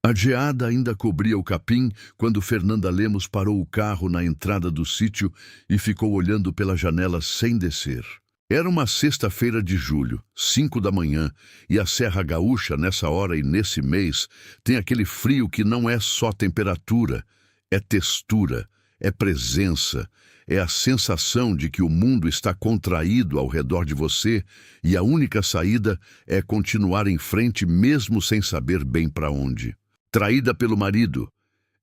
A geada ainda cobria o capim quando Fernanda Lemos parou o carro na entrada do sítio e ficou olhando pela janela sem descer. Era uma sexta-feira de julho, 5 da manhã, e a Serra Gaúcha, nessa hora e nesse mês, tem aquele frio que não é só temperatura, é textura, é presença, é a sensação de que o mundo está contraído ao redor de você e a única saída é continuar em frente mesmo sem saber bem para onde. Traída pelo marido,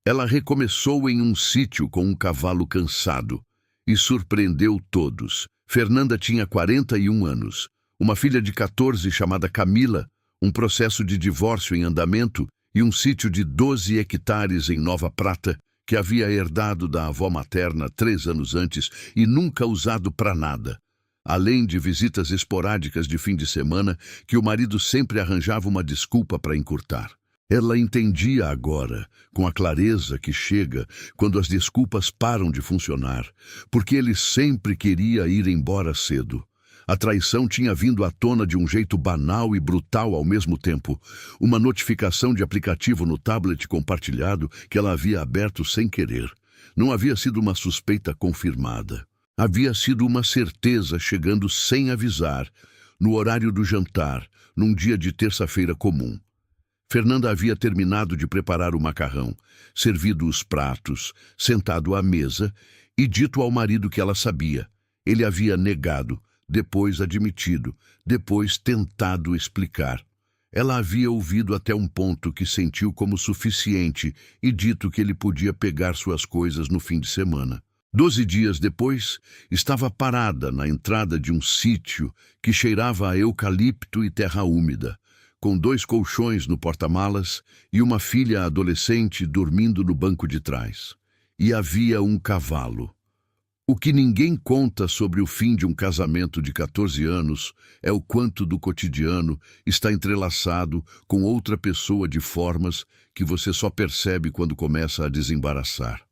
ela recomeçou em um sítio com um cavalo cansado e surpreendeu todos. Fernanda tinha 41 anos, uma filha de 14 chamada Camila, um processo de divórcio em andamento e um sítio de 12 hectares em Nova Prata que havia herdado da avó materna 3 anos antes e nunca usado para nada, além de visitas esporádicas de fim de semana que o marido sempre arranjava uma desculpa para encurtar. Ela entendia agora, com a clareza que chega quando as desculpas param de funcionar, porque ele sempre queria ir embora cedo. A traição tinha vindo à tona de um jeito banal e brutal ao mesmo tempo. Uma notificação de aplicativo no tablet compartilhado que ela havia aberto sem querer. Não havia sido uma suspeita confirmada. Havia sido uma certeza chegando sem avisar, no horário do jantar, num dia de terça-feira comum. Fernanda havia terminado de preparar o macarrão, servido os pratos, sentado à mesa e dito ao marido que ela sabia. Ele havia negado, depois admitido, depois tentado explicar. Ela havia ouvido até um ponto que sentiu como suficiente e dito que ele podia pegar suas coisas no fim de semana. 12 dias depois, estava parada na entrada de um sítio que cheirava a eucalipto e terra úmida, com 2 colchões no porta-malas e uma filha adolescente dormindo no banco de trás. E havia um cavalo. O que ninguém conta sobre o fim de um casamento de 14 anos é o quanto do cotidiano está entrelaçado com outra pessoa de formas que você só percebe quando começa a desembaraçar.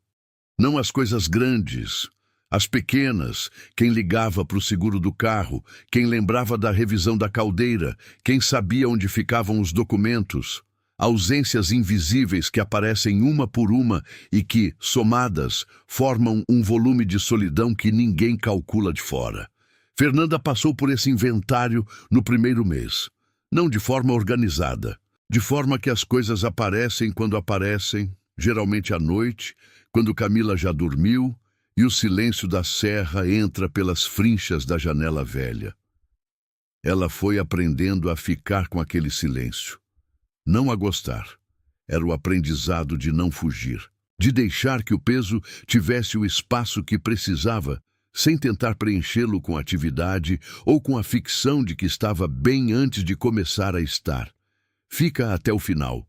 Não as coisas grandes, as pequenas, quem ligava para o seguro do carro, quem lembrava da revisão da caldeira, quem sabia onde ficavam os documentos, ausências invisíveis que aparecem uma por uma e que, somadas, formam um volume de solidão que ninguém calcula de fora. Fernanda passou por esse inventário no primeiro mês, não de forma organizada, de forma que as coisas aparecem quando aparecem, geralmente à noite, quando Camila já dormiu, e o silêncio da serra entra pelas frinchas da janela velha. Ela foi aprendendo a ficar com aquele silêncio. Não a gostar. Era o aprendizado de não fugir, de deixar que o peso tivesse o espaço que precisava, sem tentar preenchê-lo com atividade ou com a ficção de que estava bem antes de começar a estar. Fica até o final.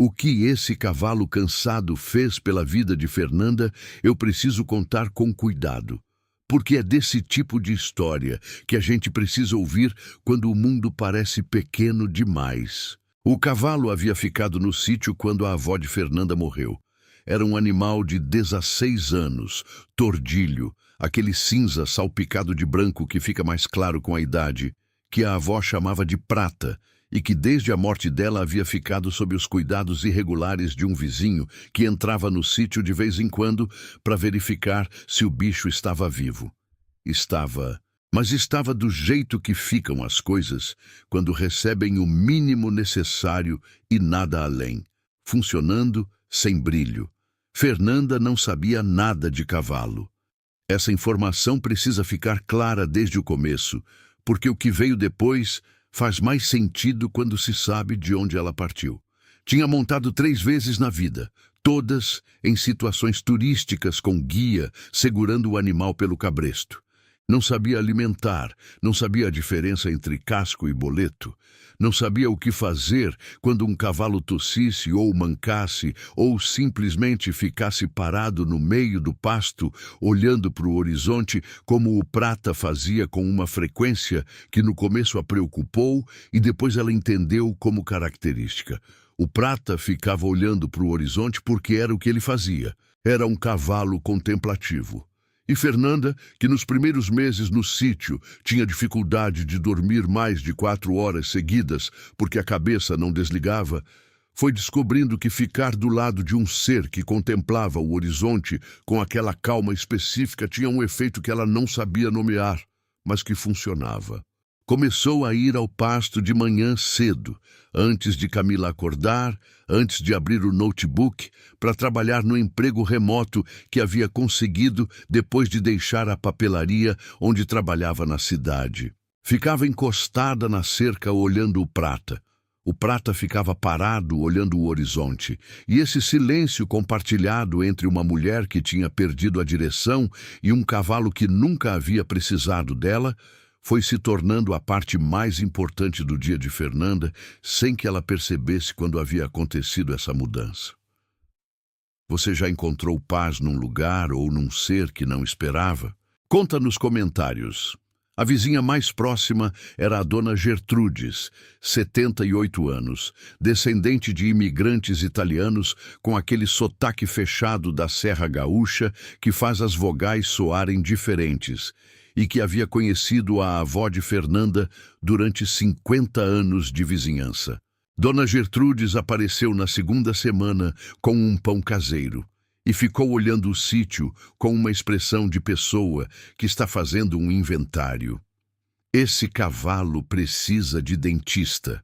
O que esse cavalo cansado fez pela vida de Fernanda, eu preciso contar com cuidado, porque é desse tipo de história que a gente precisa ouvir quando o mundo parece pequeno demais. O cavalo havia ficado no sítio quando a avó de Fernanda morreu. Era um animal de 16 anos, tordilho, aquele cinza salpicado de branco que fica mais claro com a idade, que a avó chamava de prata, e que desde a morte dela havia ficado sob os cuidados irregulares de um vizinho que entrava no sítio de vez em quando para verificar se o bicho estava vivo. Mas estava do jeito que ficam as coisas quando recebem o mínimo necessário e nada além, funcionando sem brilho. Fernanda não sabia nada de cavalo. Essa informação precisa ficar clara desde o começo, porque o que veio depois faz mais sentido quando se sabe de onde ela partiu. Tinha montado 3 vezes na vida, todas em situações turísticas com guia, segurando o animal pelo cabresto. Não sabia alimentar, não sabia a diferença entre casco e boleto. Não sabia o que fazer quando um cavalo tossisse ou mancasse, ou simplesmente ficasse parado no meio do pasto, olhando para o horizonte como o Prata fazia com uma frequência que no começo a preocupou e depois ela entendeu como característica. O Prata ficava olhando para o horizonte porque era o que ele fazia. Era um cavalo contemplativo. E Fernanda, que nos primeiros meses no sítio tinha dificuldade de dormir mais de 4 horas seguidas porque a cabeça não desligava, Foi descobrindo que ficar do lado de um ser que contemplava o horizonte com aquela calma específica tinha um efeito que ela não sabia nomear, mas que funcionava. Começou a ir ao pasto de manhã cedo, antes de Camila acordar, antes de abrir o notebook, para trabalhar no emprego remoto que havia conseguido depois de deixar a papelaria onde trabalhava na cidade. Ficava encostada na cerca olhando o Prata. O Prata ficava parado olhando o horizonte, e esse silêncio compartilhado entre uma mulher que tinha perdido a direção e um cavalo que nunca havia precisado dela foi se tornando a parte mais importante do dia de Fernanda, sem que ela percebesse quando havia acontecido essa mudança. Você já encontrou paz num lugar ou num ser que não esperava? Conta nos comentários. A vizinha mais próxima era a dona Gertrudes, 78 anos, descendente de imigrantes italianos com aquele sotaque fechado da Serra Gaúcha que faz as vogais soarem diferentes, e que havia conhecido a avó de Fernanda durante 50 anos de vizinhança. Dona Gertrudes apareceu na segunda semana com um pão caseiro e ficou olhando o sítio com uma expressão de pessoa que está fazendo um inventário. Esse cavalo precisa de dentista,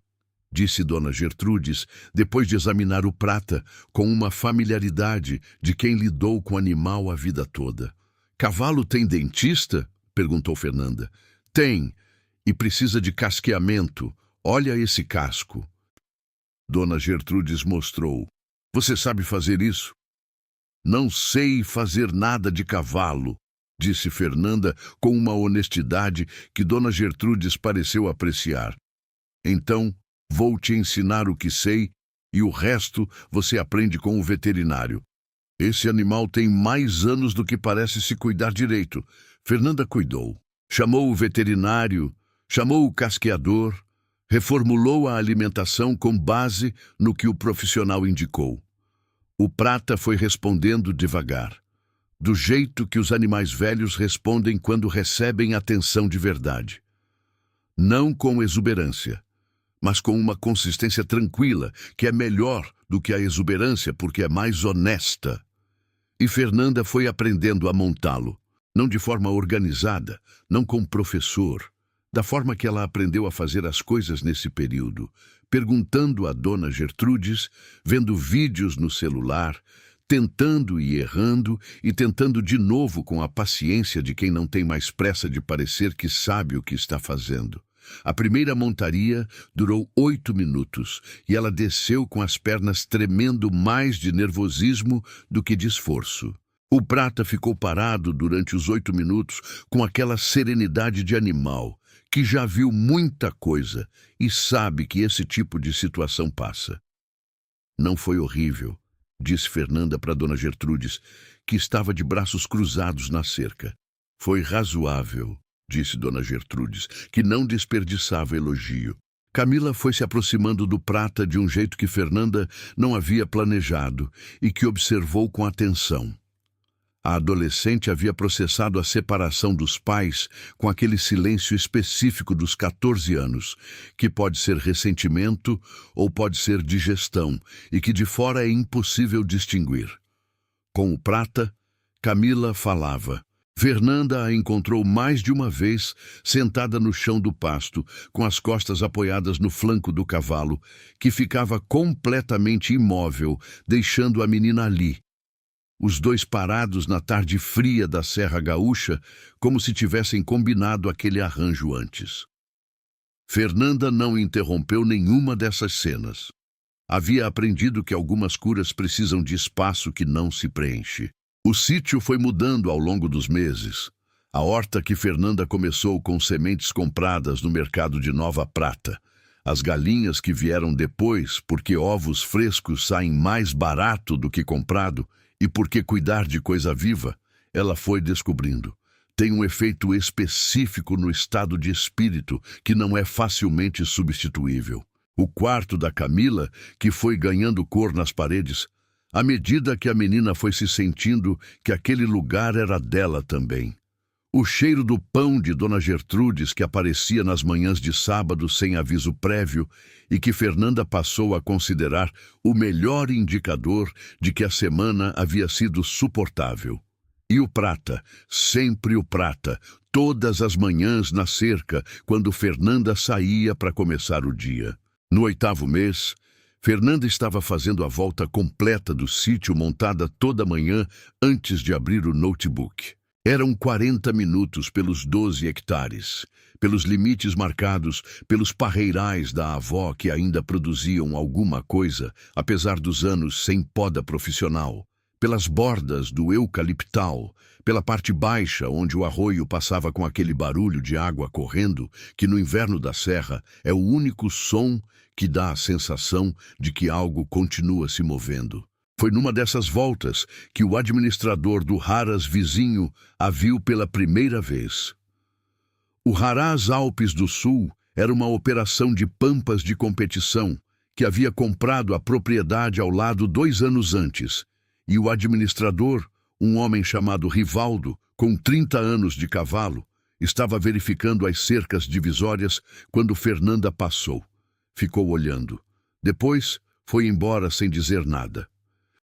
disse Dona Gertrudes, depois de examinar o Prata com uma familiaridade de quem lidou com o animal a vida toda. Cavalo tem dentista? Perguntou Fernanda. Tem, e precisa de casqueamento. Olha esse casco. Dona Gertrudes mostrou. Você sabe fazer isso? Não sei fazer nada de cavalo, disse Fernanda com uma honestidade que Dona Gertrudes pareceu apreciar. Então, vou te ensinar o que sei e o resto você aprende com o veterinário. Esse animal tem mais anos do que parece se cuidar direito. Fernanda cuidou. Chamou o veterinário, chamou o casqueador, reformulou a alimentação com base no que o profissional indicou. O Prata foi respondendo devagar, do jeito que os animais velhos respondem quando recebem atenção de verdade. Não com exuberância, mas com uma consistência tranquila, que é melhor do que a exuberância porque é mais honesta. E Fernanda foi aprendendo a montá-lo, não de forma organizada, não com professor, da forma que ela aprendeu a fazer as coisas nesse período, perguntando a Dona Gertrudes, vendo vídeos no celular, tentando e errando e tentando de novo com a paciência de quem não tem mais pressa de parecer que sabe o que está fazendo. A primeira montaria durou 8 minutos e ela desceu com as pernas tremendo mais de nervosismo do que de esforço. O Prata ficou parado durante os 8 minutos com aquela serenidade de animal, que já viu muita coisa e sabe que esse tipo de situação passa. Não foi horrível, disse Fernanda para Dona Gertrudes, que estava de braços cruzados na cerca. Foi razoável, disse Dona Gertrudes, que não desperdiçava elogio. Camila foi se aproximando do Prata de um jeito que Fernanda não havia planejado e que observou com atenção. A adolescente havia processado a separação dos pais com aquele silêncio específico dos 14 anos, que pode ser ressentimento ou pode ser digestão, e que de fora é impossível distinguir. Com o Prata, Camila falava. Fernanda a encontrou mais de uma vez sentada no chão do pasto, com as costas apoiadas no flanco do cavalo, que ficava completamente imóvel, deixando a menina ali. Os dois parados na tarde fria da Serra Gaúcha, como se tivessem combinado aquele arranjo antes. Fernanda não interrompeu nenhuma dessas cenas. Havia aprendido que algumas curas precisam de espaço que não se preenche. O sítio foi mudando ao longo dos meses. A horta que Fernanda começou com sementes compradas no mercado de Nova Prata. As galinhas que vieram depois, porque ovos frescos saem mais barato do que comprado, e porque cuidar de coisa viva, ela foi descobrindo. Tem um efeito específico no estado de espírito que não é facilmente substituível. O quarto da Camila, que foi ganhando cor nas paredes, à medida que a menina foi se sentindo que aquele lugar era dela também. O cheiro do pão de Dona Gertrudes, que aparecia nas manhãs de sábado sem aviso prévio e que Fernanda passou a considerar o melhor indicador de que a semana havia sido suportável. E o prata, sempre o prata, todas as manhãs na cerca, quando Fernanda saía para começar o dia. No 8º mês, Fernanda estava fazendo a volta completa do sítio montada toda manhã antes de abrir o notebook. Eram 40 minutos pelos 12 hectares, pelos limites marcados, pelos parreirais da avó que ainda produziam alguma coisa, apesar dos anos sem poda profissional, pelas bordas do eucaliptal, pela parte baixa onde o arroio passava com aquele barulho de água correndo, que no inverno da serra é o único som que dá a sensação de que algo continua se movendo. Foi numa dessas voltas que o administrador do Haras vizinho a viu pela primeira vez. O Haras Alpes do Sul era uma operação de pampas de competição que havia comprado a propriedade ao lado 2 anos antes, e o administrador, um homem chamado Rivaldo, com 30 anos de cavalo, estava verificando as cercas divisórias quando Fernanda passou. Ficou olhando. Depois, foi embora sem dizer nada.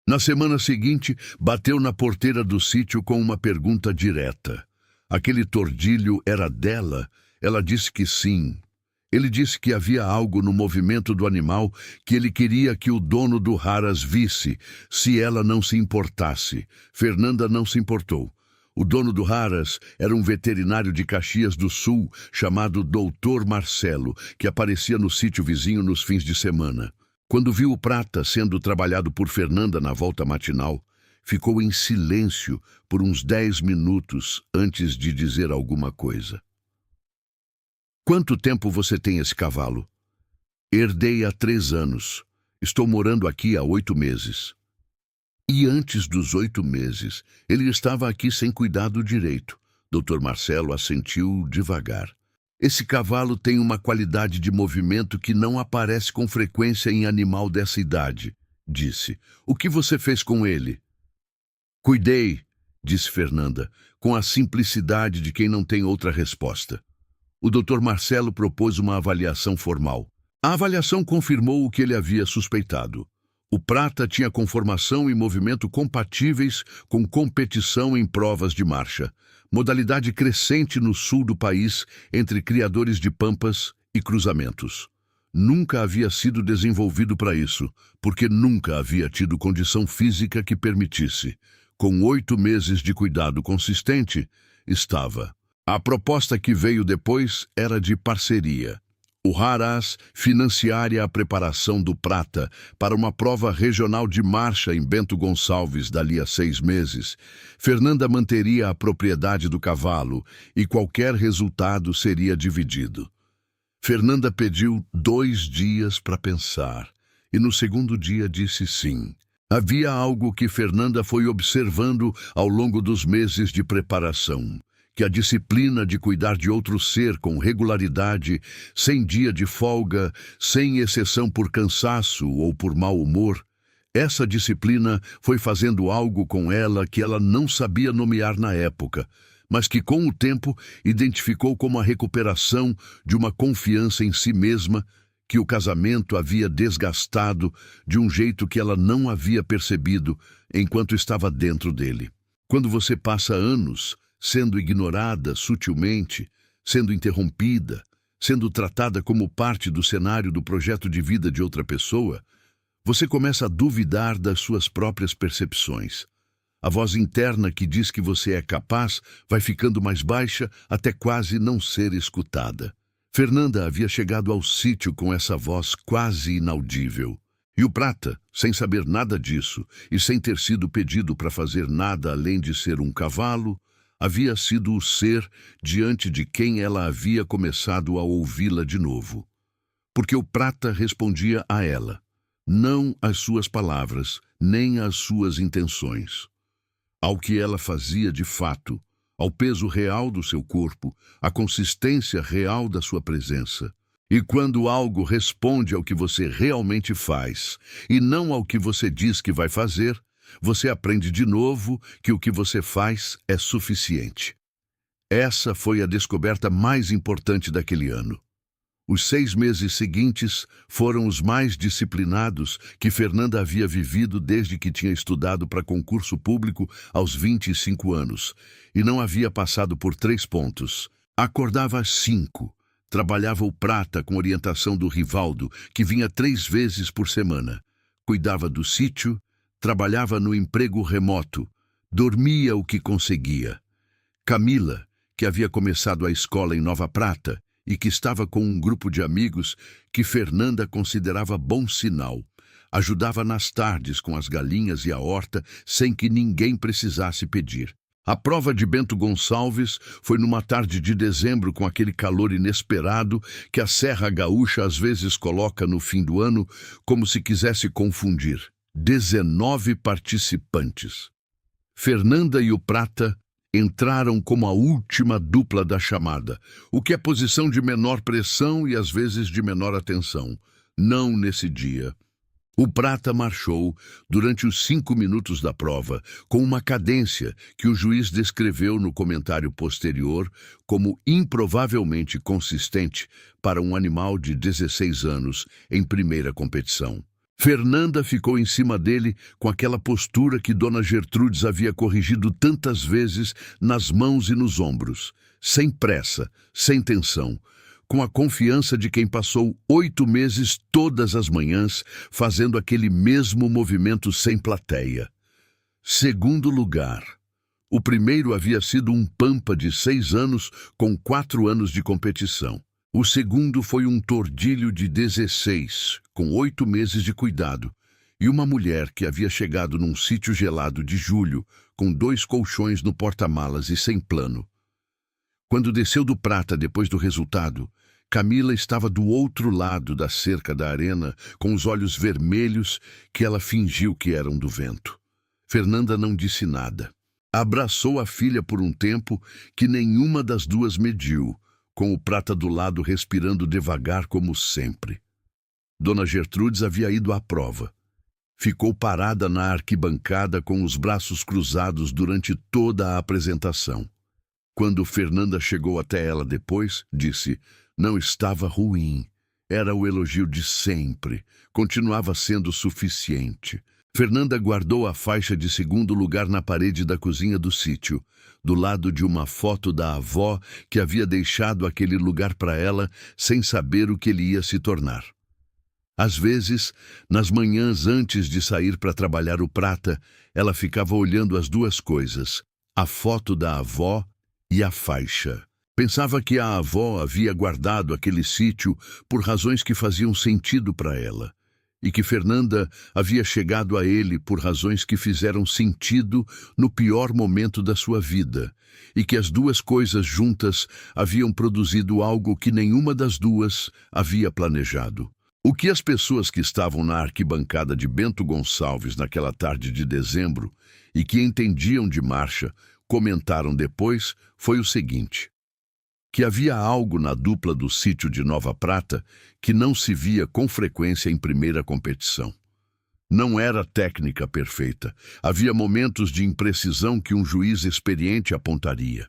Na semana seguinte, bateu na porteira do sítio com uma pergunta direta. Aquele tordilho era dela? Ela disse que sim. Ele disse que havia algo no movimento do animal que ele queria que o dono do Haras visse, se ela não se importasse. Fernanda não se importou. O dono do Haras era um veterinário de Caxias do Sul, chamado Dr. Marcelo, que aparecia no sítio vizinho nos fins de semana. Quando viu o prata sendo trabalhado por Fernanda na volta matinal, ficou em silêncio por uns 10 minutos antes de dizer alguma coisa. Quanto tempo você tem esse cavalo? Herdei há 3 anos. Estou morando aqui há 8 meses. E antes dos 8 meses, ele estava aqui sem cuidado direito. Dr. Marcelo assentiu devagar. Esse cavalo tem uma qualidade de movimento que não aparece com frequência em animal dessa idade, disse. O que você fez com ele? Cuidei, disse Fernanda, com a simplicidade de quem não tem outra resposta. O Dr. Marcelo propôs uma avaliação formal. A avaliação confirmou o que ele havia suspeitado. O prata tinha conformação e movimento compatíveis com competição em provas de marcha, modalidade crescente no sul do país entre criadores de pampas e cruzamentos. Nunca havia sido desenvolvido para isso, porque nunca havia tido condição física que permitisse. Com 8 meses de cuidado consistente, estava. A proposta que veio depois era de parceria. O Haras financiaria a preparação do prata para uma prova regional de marcha em Bento Gonçalves dali a 6 meses. Fernanda manteria a propriedade do cavalo e qualquer resultado seria dividido. Fernanda pediu 2 dias para pensar e no segundo dia disse sim. Havia algo que Fernanda foi observando ao longo dos meses de preparação. Que a disciplina de cuidar de outro ser com regularidade, sem dia de folga, sem exceção por cansaço ou por mau humor, essa disciplina foi fazendo algo com ela que ela não sabia nomear na época, mas que com o tempo identificou como a recuperação de uma confiança em si mesma que o casamento havia desgastado de um jeito que ela não havia percebido enquanto estava dentro dele. Quando você passa anos sendo ignorada sutilmente, sendo interrompida, sendo tratada como parte do cenário do projeto de vida de outra pessoa, você começa a duvidar das suas próprias percepções. A voz interna que diz que você é capaz vai ficando mais baixa até quase não ser escutada. Fernanda havia chegado ao sítio com essa voz quase inaudível. E o prata, sem saber nada disso e sem ter sido pedido para fazer nada além de ser um cavalo, havia sido o ser diante de quem ela havia começado a ouvi-la de novo. Porque o prata respondia a ela, não às suas palavras, nem às suas intenções. Ao que ela fazia de fato, ao peso real do seu corpo, à consistência real da sua presença. E quando algo responde ao que você realmente faz, e não ao que você diz que vai fazer, você aprende de novo que o que você faz é suficiente. Essa foi a descoberta mais importante daquele ano. Os 6 meses seguintes foram os mais disciplinados que Fernanda havia vivido desde que tinha estudado para concurso público aos 25 anos, e não havia passado por 3 pontos. Acordava às 5, trabalhava o prata com orientação do Rivaldo, que vinha 3 vezes por semana. Cuidava do sítio, trabalhava no emprego remoto, dormia o que conseguia. Camila, que havia começado a escola em Nova Prata e que estava com um grupo de amigos que Fernanda considerava bom sinal, ajudava nas tardes com as galinhas e a horta sem que ninguém precisasse pedir. A prova de Bento Gonçalves foi numa tarde de dezembro, com aquele calor inesperado que a Serra Gaúcha às vezes coloca no fim do ano, como se quisesse confundir. 19 participantes. Fernanda e o Prata entraram como a última dupla da chamada, o que é posição de menor pressão e às vezes de menor atenção. Não nesse dia. O Prata marchou durante os 5 minutos da prova com uma cadência que o juiz descreveu no comentário posterior como improvavelmente consistente para um animal de 16 anos em primeira competição. Fernanda ficou em cima dele com aquela postura que Dona Gertrudes havia corrigido tantas vezes nas mãos e nos ombros, sem pressa, sem tensão, com a confiança de quem passou 8 meses todas as manhãs fazendo aquele mesmo movimento sem plateia. Segundo lugar. O primeiro havia sido um pampa de 6 anos com 4 anos de competição. O segundo foi um tordilho de 16, com 8 meses de cuidado, e uma mulher que havia chegado num sítio gelado de julho, com 2 colchões no porta-malas e sem plano. Quando desceu do Prata depois do resultado, Camila estava do outro lado da cerca da arena, com os olhos vermelhos que ela fingiu que eram do vento. Fernanda não disse nada. Abraçou a filha por um tempo que nenhuma das duas mediu, com o Prata do lado respirando devagar como sempre. Dona Gertrudes havia ido à prova. Ficou parada na arquibancada com os braços cruzados durante toda a apresentação. Quando Fernanda chegou até ela depois, disse: não estava ruim. Era o elogio de sempre. Continuava sendo suficiente. Fernanda guardou a faixa de 2º lugar na parede da cozinha do sítio, do lado de uma foto da avó que havia deixado aquele lugar para ela sem saber o que ele ia se tornar. Às vezes, nas manhãs antes de sair para trabalhar o Prata, ela ficava olhando as 2 coisas, a foto da avó e a faixa. Pensava que a avó havia guardado aquele sítio por razões que faziam sentido para ela, e que Fernanda havia chegado a ele por razões que fizeram sentido no pior momento da sua vida, e que as 2 coisas juntas haviam produzido algo que nenhuma das 2 havia planejado. O que as pessoas que estavam na arquibancada de Bento Gonçalves naquela tarde de dezembro e que entendiam de marcha comentaram depois foi o seguinte: que havia algo na dupla do sítio de Nova Prata que não se via com frequência em primeira competição. Não era técnica perfeita. Havia momentos de imprecisão que um juiz experiente apontaria.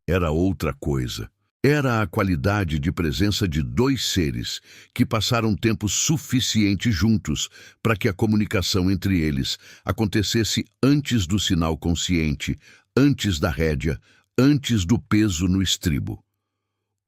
Era outra coisa. Era a qualidade de presença de 2 seres que passaram tempo suficiente juntos para que a comunicação entre eles acontecesse antes do sinal consciente, antes da rédea, antes do peso no estribo.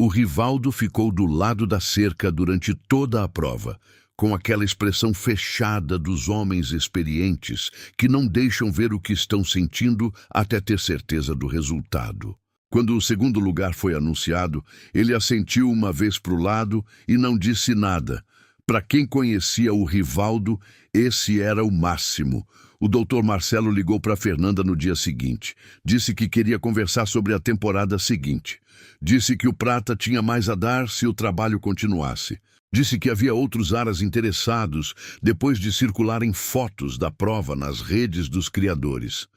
O Rivaldo ficou do lado da cerca durante toda a prova, com aquela expressão fechada dos homens experientes que não deixam ver o que estão sentindo até ter certeza do resultado. Quando o 2º lugar foi anunciado, ele assentiu uma vez para o lado e não disse nada. Para quem conhecia o Rivaldo, esse era o máximo. O doutor Marcelo ligou para Fernanda no dia seguinte. Disse que queria conversar sobre a temporada seguinte. Disse que o Prata tinha mais a dar se o trabalho continuasse. Disse que havia outros aras interessados depois de circularem fotos da prova nas redes dos criadores.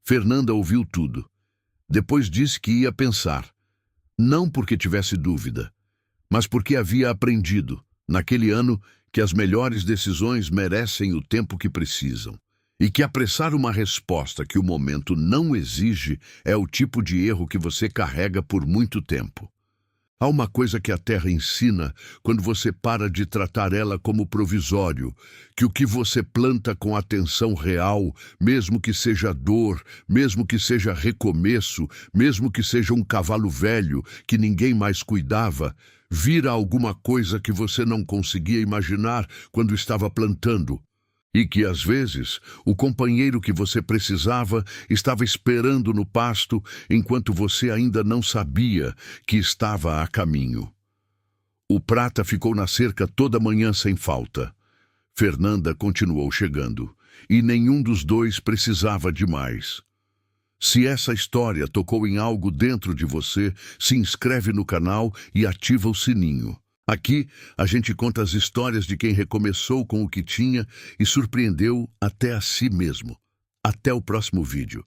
Fernanda ouviu tudo. Depois disse que ia pensar. Não porque tivesse dúvida, mas porque havia aprendido, naquele ano, que as melhores decisões merecem o tempo que precisam. E que apressar uma resposta que o momento não exige é o tipo de erro que você carrega por muito tempo. Há uma coisa que a Terra ensina quando você para de tratar ela como provisório, que o que você planta com atenção real, mesmo que seja dor, mesmo que seja recomeço, mesmo que seja um cavalo velho que ninguém mais cuidava, vira alguma coisa que você não conseguia imaginar quando estava plantando. E que, às vezes, o companheiro que você precisava estava esperando no pasto enquanto você ainda não sabia que estava a caminho. O Prata ficou na cerca toda manhã sem falta. Fernanda continuou chegando, e nenhum dos dois precisava de mais. Se essa história tocou em algo dentro de você, se inscreve no canal e ativa o sininho. Aqui, a gente conta as histórias de quem recomeçou com o que tinha e surpreendeu até a si mesmo. Até o próximo vídeo.